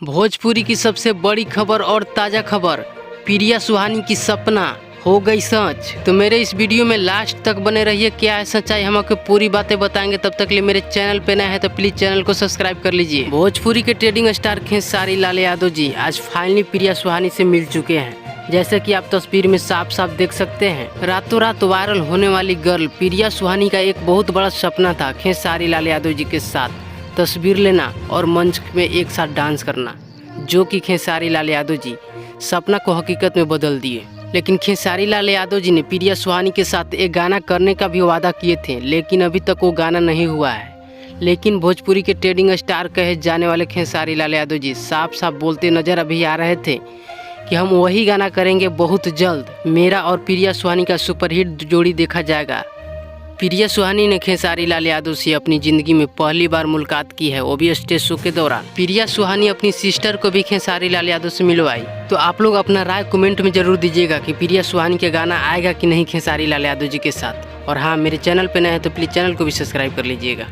भोजपुरी की सबसे बड़ी खबर और ताज़ा खबर, प्रिया सुहानी की सपना हो गई सच। तो मेरे इस वीडियो में लास्ट तक बने रहिए, क्या है सच्चाई हम आपको पूरी बातें बताएंगे। तब तक लिए मेरे चैनल पे नए हैं तो प्लीज चैनल को सब्सक्राइब कर लीजिए। भोजपुरी के ट्रेडिंग स्टार खेसारी लाल यादव जी आज फाइनली प्रिया सुहानी से मिल चुके हैं। जैसे कि आप तस्वीर में साफ साफ देख सकते हैं, रातों रात वायरल होने वाली गर्ल प्रिया सुहानी का एक बहुत बड़ा सपना था खेसारी लाल यादव जी के साथ तस्वीर लेना और मंच में एक साथ डांस करना, जो कि खेसारी लाल यादव जी सपना को हकीकत में बदल दिए। लेकिन खेसारी लाल यादव जी ने प्रिया सुहानी के साथ एक गाना करने का भी वादा किए थे, लेकिन अभी तक वो गाना नहीं हुआ है। लेकिन भोजपुरी के ट्रेडिंग स्टार कहे जाने वाले खेसारी लाल यादव जी साफ साफ बोलते नजर अभी आ रहे थे कि हम वही गाना करेंगे बहुत जल्द। मेरा और प्रिया सुहानी का सुपरहिट जोड़ी देखा जाएगा। प्रिया सुहानी ने खेसारी लाल यादव से अपनी ज़िंदगी में पहली बार मुलाकात की है, वो भी स्टेज शो के दौरान। प्रिया सुहानी अपनी सिस्टर को भी खेसारी लाल यादव से मिलवाई। तो आप लोग अपना राय कमेंट में जरूर दीजिएगा कि प्रिया सुहानी का गाना आएगा कि नहीं खेसारी लाल यादव जी के साथ। और हाँ, मेरे चैनल पर नए हैं तो प्लीज़ चैनल को भी सब्सक्राइब कर लीजिएगा।